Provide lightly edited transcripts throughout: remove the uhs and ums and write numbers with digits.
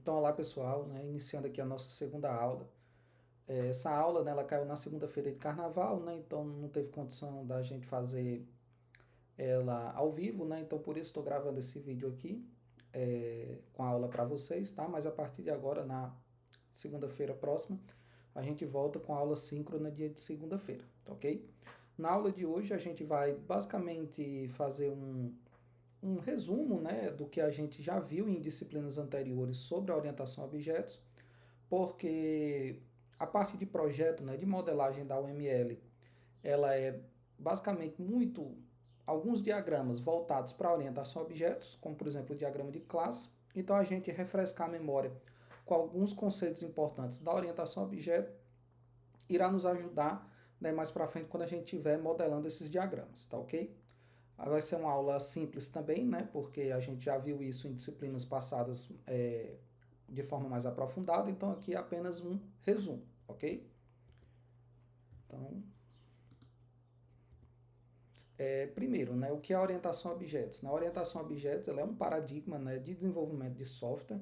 Então, olá pessoal, né, iniciando aqui a nossa segunda aula. Essa aula, né, ela caiu na segunda-feira de carnaval, né, então não teve condição da gente fazer ela ao vivo, né, então por isso estou gravando esse vídeo aqui com a aula para vocês, tá? Mas a partir de agora, na segunda-feira próxima, a gente volta com a aula síncrona dia de segunda-feira, tá ok? Na aula de hoje a gente vai basicamente fazer um resumo, né, do que a gente já viu em disciplinas anteriores sobre a orientação a objetos, porque a parte de projeto, né, de modelagem da UML, ela é basicamente muito alguns diagramas voltados para a orientação a objetos, como por exemplo o diagrama de classe. Então a gente refrescar a memória com alguns conceitos importantes da orientação a objeto irá nos ajudar, né, mais para frente quando a gente estiver modelando esses diagramas, tá ok? Vai ser uma aula simples também, né? Porque a gente já viu isso em disciplinas passadas de forma mais aprofundada, então aqui é apenas um resumo, ok? Então, primeiro, né, o que é a orientação a objetos? A orientação a objetos ela é um paradigma, né, de desenvolvimento de software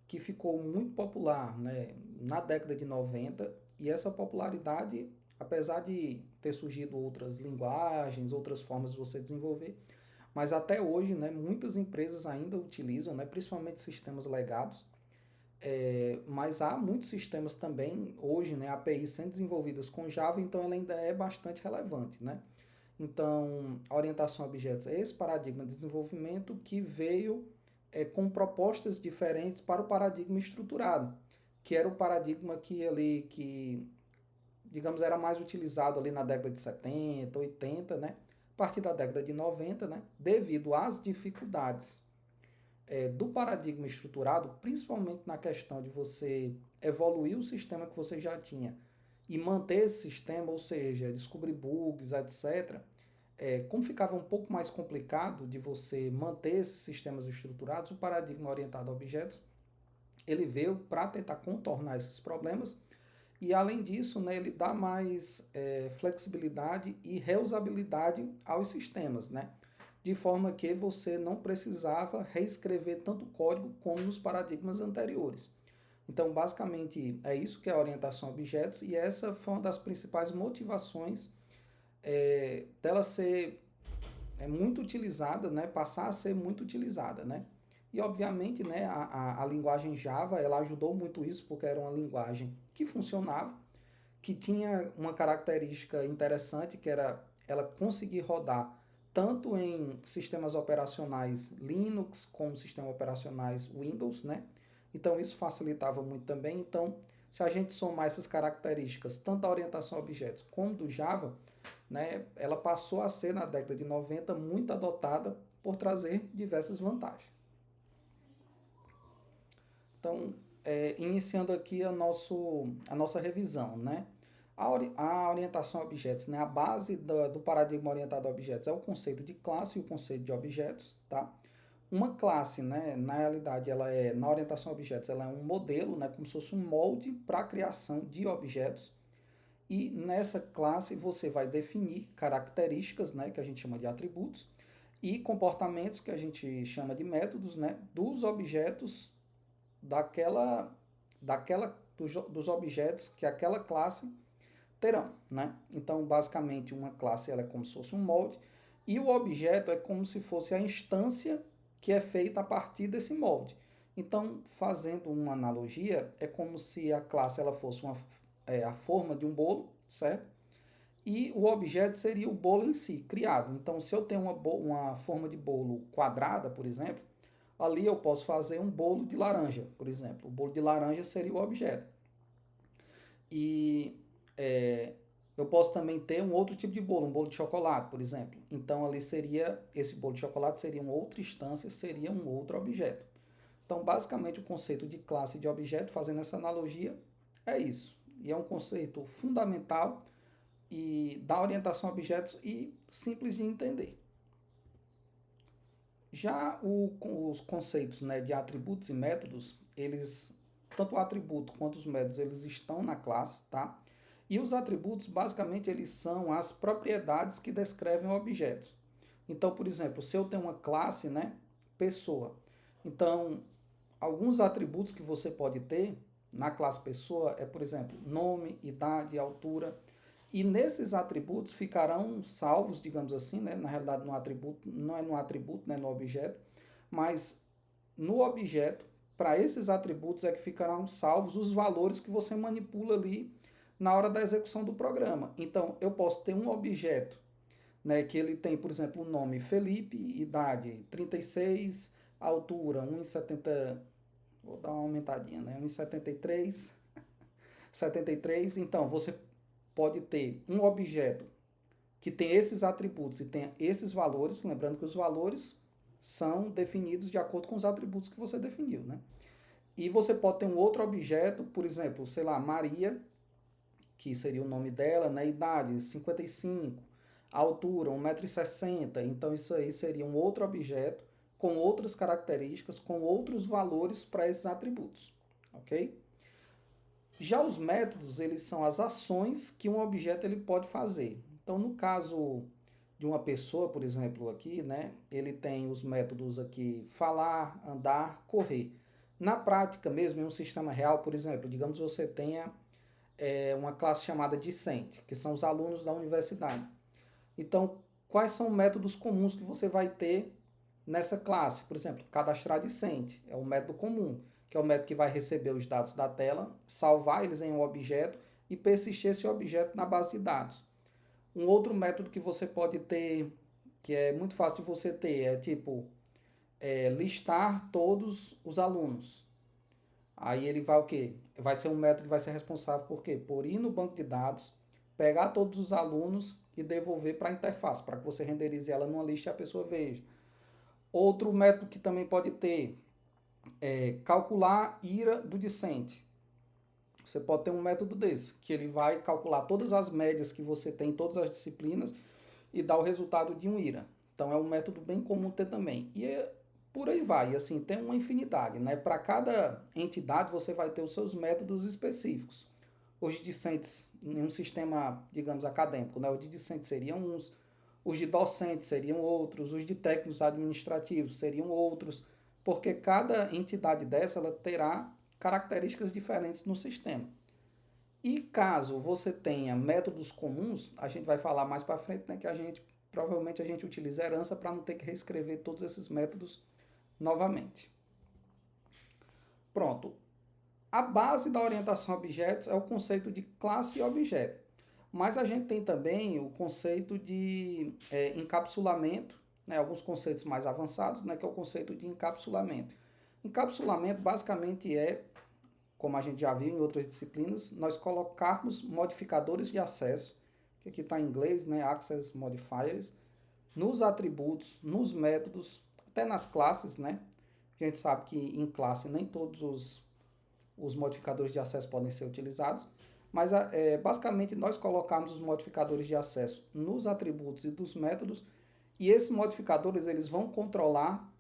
que ficou muito popular, né, na década de 90, e essa popularidade, apesar de ter surgido outras linguagens, outras formas de você desenvolver, mas até hoje, né, muitas empresas ainda utilizam, né, principalmente sistemas legados, mas há muitos sistemas também, hoje, né, APIs sendo desenvolvidas com Java, então ela ainda é bastante relevante, né? Então, a orientação a objetos é esse paradigma de desenvolvimento que veio com propostas diferentes para o paradigma estruturado, que era o paradigma que digamos, era mais utilizado ali na década de 70, 80, né? A partir da década de 90, né? Devido às dificuldades do paradigma estruturado, principalmente na questão de você evoluir o sistema que você já tinha e manter esse sistema, ou seja, descobrir bugs, etc., como ficava um pouco mais complicado de você manter esses sistemas estruturados, o paradigma orientado a objetos, ele veio para tentar contornar esses problemas e, além disso, né, ele dá mais flexibilidade e reusabilidade aos sistemas, né? De forma que você não precisava reescrever tanto código como nos paradigmas anteriores. Então, basicamente, é isso que é a orientação a objetos, e essa foi uma das principais motivações dela ser muito utilizada, né, passar a ser muito utilizada, né? E obviamente, né, a linguagem Java, ela ajudou muito isso, porque era uma linguagem que funcionava, que tinha uma característica interessante, que era ela conseguir rodar tanto em sistemas operacionais Linux como sistemas operacionais Windows, né? Então isso facilitava muito também. Então, se a gente somar essas características, tanto da orientação a objetos como do Java, né, ela passou a ser, na década de 90, muito adotada por trazer diversas vantagens. Então, iniciando aqui a nossa revisão, né? A orientação a objetos, né? A base do paradigma orientado a objetos é o conceito de classe e o conceito de objetos, tá? Uma classe, né, na realidade, na orientação a objetos, ela é um modelo, né, como se fosse um molde para a criação de objetos. E nessa classe você vai definir características, né, que a gente chama de atributos, e comportamentos, que a gente chama de métodos, né, dos objetos dos objetos que aquela classe terão, né? Então, basicamente, uma classe ela é como se fosse um molde, e o objeto é como se fosse a instância que é feita a partir desse molde. Então, fazendo uma analogia, é como se a classe ela fosse a forma de um bolo, certo? E o objeto seria o bolo em si, criado. Então, se eu tenho uma forma de bolo quadrada, por exemplo, ali eu posso fazer um bolo de laranja, por exemplo. O bolo de laranja seria o objeto. E eu posso também ter um outro tipo de bolo, um bolo de chocolate, por exemplo. Então, ali seria, esse bolo de chocolate seria uma outra instância, seria um outro objeto. Então, basicamente, o conceito de classe e de objeto, fazendo essa analogia, é isso. E é um conceito fundamental e da orientação a objetos e simples de entender. Já os conceitos, né, de atributos e métodos, eles, tanto o atributo quanto os métodos, eles estão na classe, tá? E os atributos, basicamente, eles são as propriedades que descrevem objetos. Então, por exemplo, se eu tenho uma classe, né, pessoa, então alguns atributos que você pode ter na classe pessoa é, por exemplo, nome, idade, altura. E nesses atributos ficarão salvos, digamos assim, né? Na realidade, no atributo, não é no atributo, né? No objeto, mas no objeto, para esses atributos é que ficarão salvos os valores que você manipula ali na hora da execução do programa. Então, eu posso ter um objeto, né, que ele tem, por exemplo, o nome Felipe, idade 36, altura 1,70, vou dar uma aumentadinha, né, 1,73, 73. Então, você pode ter um objeto que tem esses atributos e tem esses valores, lembrando que os valores são definidos de acordo com os atributos que você definiu, né? E você pode ter um outro objeto, por exemplo, sei lá, Maria, que seria o nome dela, né? Idade 55, altura 1,60 m. Então isso aí seria um outro objeto com outras características, com outros valores para esses atributos, ok? Já os métodos, eles são as ações que um objeto ele pode fazer. Então, no caso de uma pessoa, por exemplo, aqui, né, ele tem os métodos aqui falar, andar, correr. Na prática mesmo, em um sistema real, por exemplo, digamos você tenha uma classe chamada discente, que são os alunos da universidade. Então, quais são métodos comuns que você vai ter nessa classe? Por exemplo, cadastrar discente é um método comum, que é o método que vai receber os dados da tela, salvar eles em um objeto e persistir esse objeto na base de dados. Um outro método que você pode ter, que é muito fácil de você ter, é tipo listar todos os alunos. Aí ele vai o quê? Vai ser um método que vai ser responsável por quê? Por ir no banco de dados, pegar todos os alunos e devolver para a interface, para que você renderize ela numa lista e a pessoa veja. Outro método que também pode ter é calcular IRA do discente. Você pode ter um método desse, que ele vai calcular todas as médias que você tem em todas as disciplinas e dar o resultado de um IRA. Então é um método bem comum ter também. E por aí vai, assim, tem uma infinidade, né? Para cada entidade você vai ter os seus métodos específicos. Os discentes em um sistema, digamos, acadêmico, né? Os de discentes seriam uns, os de docentes seriam outros, os de técnicos administrativos seriam outros, porque cada entidade dessa ela terá características diferentes no sistema. E caso você tenha métodos comuns, a gente vai falar mais para frente, né, que provavelmente a gente utiliza herança para não ter que reescrever todos esses métodos novamente. Pronto. A base da orientação a objetos é o conceito de classe e objeto. Mas a gente tem também o conceito de encapsulamento, né, alguns conceitos mais avançados, né, que é o conceito de encapsulamento. Encapsulamento basicamente é, como a gente já viu em outras disciplinas, nós colocarmos modificadores de acesso, que aqui está em inglês, né, Access Modifiers, nos atributos, nos métodos, até nas classes, né? A gente sabe que em classe nem todos os modificadores de acesso podem ser utilizados, mas basicamente nós colocamos os modificadores de acesso nos atributos e dos métodos, e esses modificadores eles vão controlar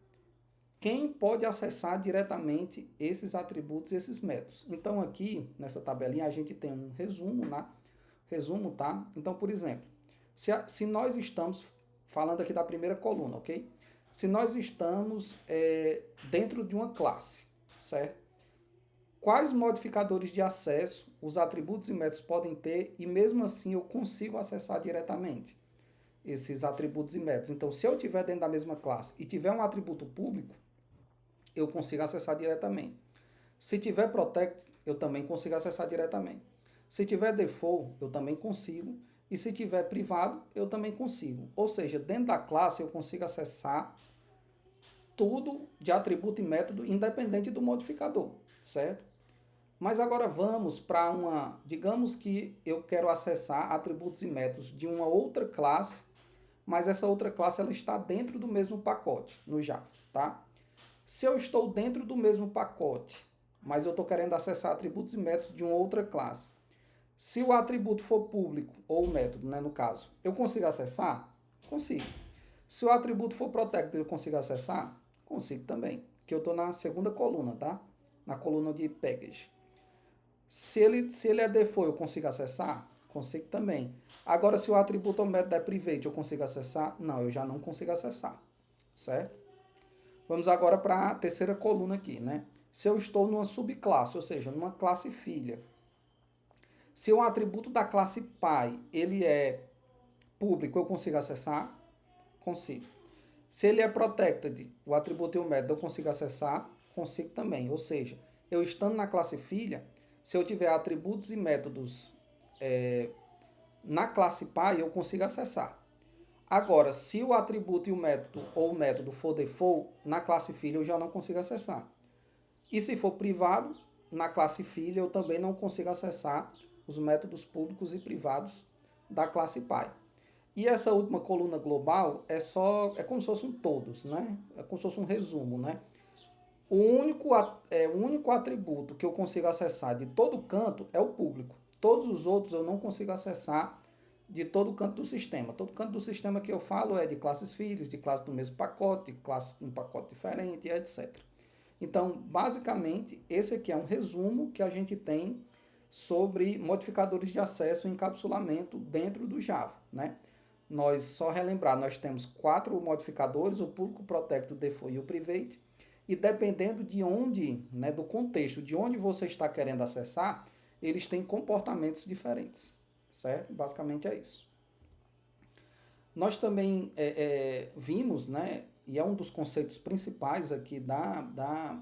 quem pode acessar diretamente esses atributos e esses métodos. Então aqui, nessa tabelinha, a gente tem um resumo, né? Resumo, tá? Então, por exemplo, se nós estamos falando aqui da primeira coluna, ok? Se nós estamos dentro de uma classe, certo? Quais modificadores de acesso os atributos e métodos podem ter e mesmo assim eu consigo acessar diretamente esses atributos e métodos? Então, se eu estiver dentro da mesma classe e tiver um atributo público, eu consigo acessar diretamente. Se tiver protect, eu também consigo acessar diretamente. Se tiver default, eu também consigo. E se tiver privado, eu também consigo. Ou seja, dentro da classe eu consigo acessar tudo de atributo e método independente do modificador, certo? Mas agora vamos para digamos que eu quero acessar atributos e métodos de uma outra classe, mas essa outra classe ela está dentro do mesmo pacote no Java, tá? Se eu estou dentro do mesmo pacote, mas eu estou querendo acessar atributos e métodos de uma outra classe, se o atributo for público, ou o método, né, no caso, eu consigo acessar? Consigo. Se o atributo for protected, eu consigo acessar? Consigo também, que eu estou na segunda coluna, tá? Na coluna de package. Se ele é default, eu consigo acessar? Consigo também. Agora, se o atributo ou método é private, eu consigo acessar? Não, eu já não consigo acessar, certo? Vamos agora para a terceira coluna aqui, né? se eu estou numa subclasse, ou seja, numa classe filha. Se o atributo da classe pai, ele é público, eu consigo acessar? Consigo. Se ele é protected, o atributo e o método eu consigo acessar? Consigo também. Ou seja, eu estando na classe filha, se eu tiver atributos e métodos na classe pai, eu consigo acessar. Agora, se o atributo e o método ou o método for default, na classe filha eu já não consigo acessar. E se for privado, na classe filha eu também não consigo acessar os métodos públicos e privados da classe pai. E essa última coluna global é como se fosse um todos, né? É como se fosse um resumo, né? O único atributo que eu consigo acessar de todo canto é o público. Todos os outros eu não consigo acessar de todo canto do sistema. Todo canto do sistema que eu falo é de classes filhas, de classes do mesmo pacote, de classes de um pacote diferente, etc. Então, basicamente, esse aqui é um resumo que a gente tem sobre modificadores de acesso e encapsulamento dentro do Java, né? Nós, só relembrar, nós temos 4 modificadores, o público, o protect, o default e o private, e dependendo de onde, né, do contexto, de onde você está querendo acessar, eles têm comportamentos diferentes, certo? Basicamente é isso. Nós também vimos, né, e é um dos conceitos principais aqui da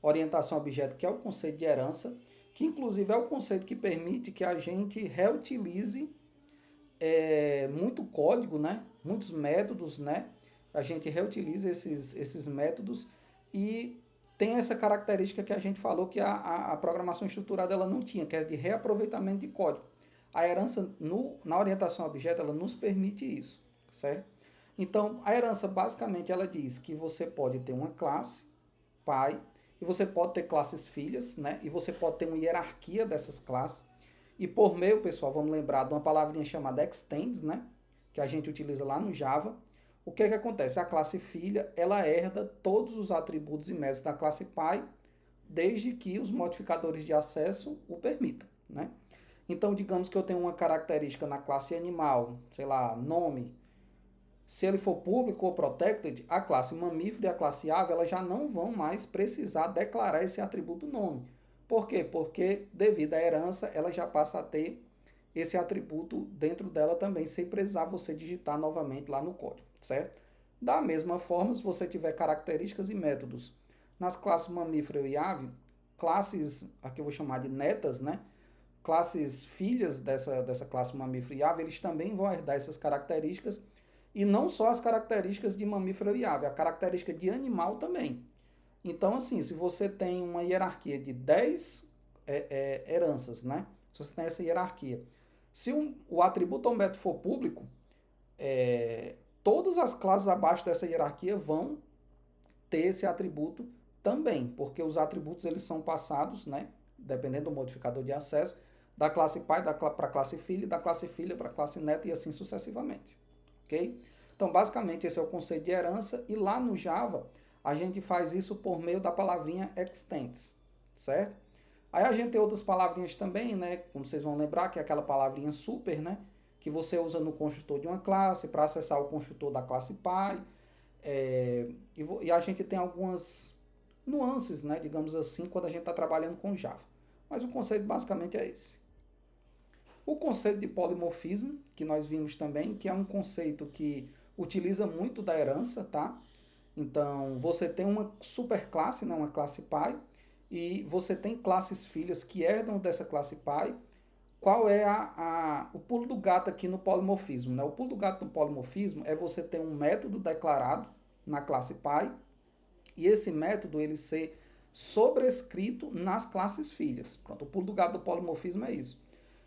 orientação a objeto, que é o conceito de herança, que inclusive é o conceito que permite que a gente reutilize muito código, né, muitos métodos, né, a gente reutiliza esses métodos e tem essa característica que a gente falou que a programação estruturada ela não tinha, que é de reaproveitamento de código. A herança na orientação a objeto, ela nos permite isso, certo? Então, a herança basicamente ela diz que você pode ter uma classe, pai, e você pode ter classes filhas, né? E você pode ter uma hierarquia dessas classes. E por meio, pessoal, vamos lembrar de uma palavrinha chamada extends, né? Que a gente utiliza lá no Java. O que acontece? A classe filha, ela herda todos os atributos e métodos da classe pai, desde que os modificadores de acesso o permitam, né? Então, digamos que eu tenho uma característica na classe animal, sei lá, nome. Se ele for público ou protected, a classe mamífero e a classe ave elas já não vão mais precisar declarar esse atributo nome. Por quê? Porque, devido à herança, ela já passa a ter esse atributo dentro dela também, sem precisar você digitar novamente lá no código, certo? Da mesma forma, se você tiver características e métodos nas classes mamífero e ave, classes, aqui eu vou chamar de netas, né? Classes filhas dessa classe mamífero e ave, eles também vão herdar essas características, e não só as características de mamífero e ave, a característica de animal também. Então, assim, se você tem uma hierarquia de 10 heranças, né? Se você tem essa hierarquia, se o atributo ou método for público, todas as classes abaixo dessa hierarquia vão ter esse atributo também, porque os atributos eles são passados, né? Dependendo do modificador de acesso, da classe pai para a classe filha, da classe filha para a classe neta e assim sucessivamente, ok? Então, basicamente, esse é o conceito de herança e lá no Java, a gente faz isso por meio da palavrinha extends, certo? Aí a gente tem outras palavrinhas também, né? Como vocês vão lembrar, que é aquela palavrinha super, né? Que você usa no construtor de uma classe para acessar o construtor da classe pai. E a gente tem algumas nuances, né? Digamos assim, quando a gente está trabalhando com Java. Mas o conceito basicamente é esse. O conceito de polimorfismo, que nós vimos também, que é um conceito que utiliza muito da herança, tá? Então, você tem uma superclasse, né, uma classe pai, e você tem classes filhas que herdam dessa classe pai. Qual é o pulo do gato aqui no polimorfismo, né? O pulo do gato no polimorfismo é você ter um método declarado na classe pai, e esse método ele ser sobrescrito nas classes filhas. Pronto, o pulo do gato do polimorfismo é isso.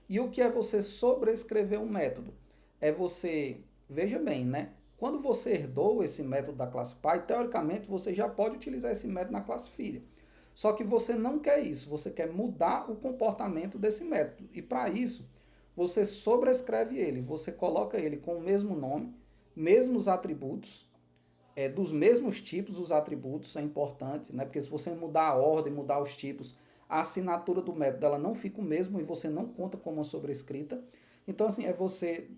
E o que é você sobrescrever um método? É você, veja bem, né? Quando você herdou esse método da classe pai, teoricamente você já pode utilizar esse método na classe filha. Só que você não quer isso, você quer mudar o comportamento desse método. E para isso, você sobrescreve ele, você coloca ele com o mesmo nome, mesmos atributos, dos mesmos tipos os atributos, é importante, né? Porque se você mudar a ordem, mudar os tipos, a assinatura do método ela não fica o mesmo e você não conta como uma sobrescrita. Então, assim, é você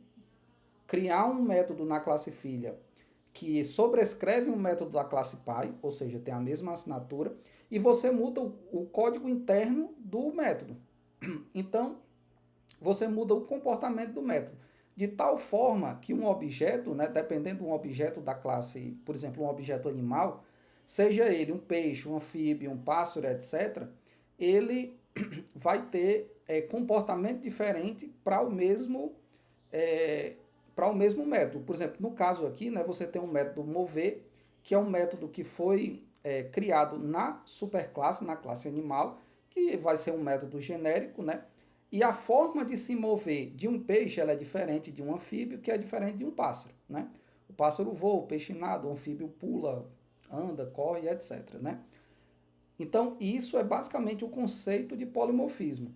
criar um método na classe filha que sobrescreve um método da classe Pi, ou seja, tem a mesma assinatura, e você muda o código interno do método. Então, você muda o comportamento do método, de tal forma que um objeto, né, dependendo de um objeto da classe, por exemplo, um objeto animal, seja ele um peixe, um anfíbio, um pássaro, etc., ele vai ter comportamento diferente para o mesmo método. Por exemplo, no caso aqui, né, você tem um método mover, que é um método que foi criado na superclasse, na classe animal, que vai ser um método genérico, né? E a forma de se mover de um peixe ela é diferente de um anfíbio, que é diferente de um pássaro, né? O pássaro voa, o peixe nada, o anfíbio pula, anda, corre, etc, né? Então, isso é basicamente o conceito de polimorfismo.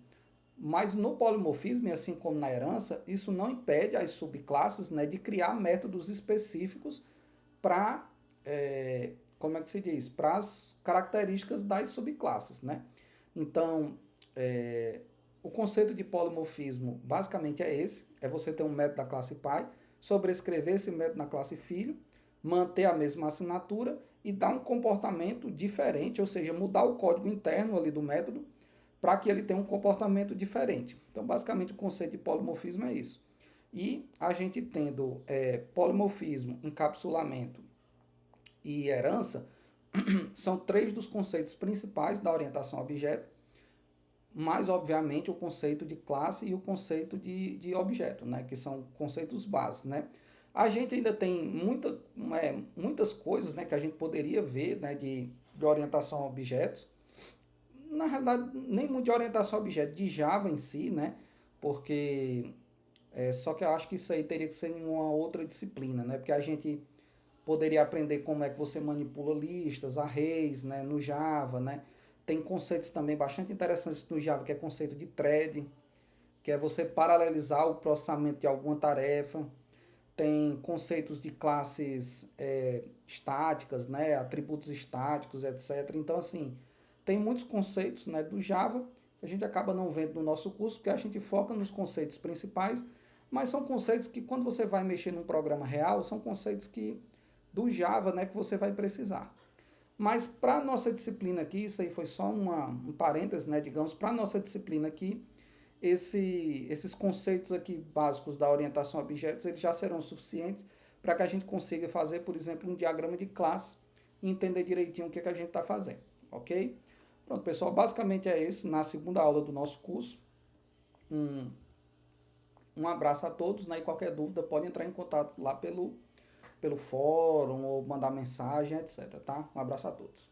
Mas no polimorfismo, e assim como na herança, isso não impede as subclasses, né, de criar métodos específicos para, como é que se diz? Para as características das subclasses, né? Então, o conceito de polimorfismo basicamente é esse, é você ter um método da classe pai, sobrescrever esse método na classe filho, manter a mesma assinatura e dar um comportamento diferente, ou seja, mudar o código interno ali do método para que ele tenha um comportamento diferente. Então, basicamente, o conceito de polimorfismo é isso. E a gente tendo polimorfismo, encapsulamento e herança, são três dos conceitos principais da orientação a objeto, mais obviamente o conceito de classe e o conceito de objeto, né, que são conceitos básicos, né. A gente ainda tem muitas coisas, né, que a gente poderia ver, né, de orientação a objetos, na realidade, nem muito de orientação a objeto, de Java em si, né? Porque só que eu acho que isso aí teria que ser em uma outra disciplina, né? Porque a gente poderia aprender como é que você manipula listas, arrays, né? No Java, né? Tem conceitos também bastante interessantes no Java, que é conceito de thread, que é você paralelizar o processamento de alguma tarefa. Tem conceitos de classes estáticas, né? Atributos estáticos, etc. Então, assim, tem muitos conceitos, né, do Java que a gente acaba não vendo no nosso curso, porque a gente foca nos conceitos principais, mas são conceitos que quando você vai mexer num programa real, são conceitos que do Java, né, que você vai precisar. Mas para a nossa disciplina aqui, isso aí foi só um parênteses, né, digamos, para a nossa disciplina aqui, esses conceitos aqui básicos da orientação a objetos, eles já serão suficientes para que a gente consiga fazer, por exemplo, um diagrama de classe e entender direitinho o que, que a gente está fazendo, ok? Pronto, pessoal, basicamente é esse, na segunda aula do nosso curso. Um abraço a todos, né? E qualquer dúvida pode entrar em contato lá pelo fórum ou mandar mensagem, etc, tá? Um abraço a todos.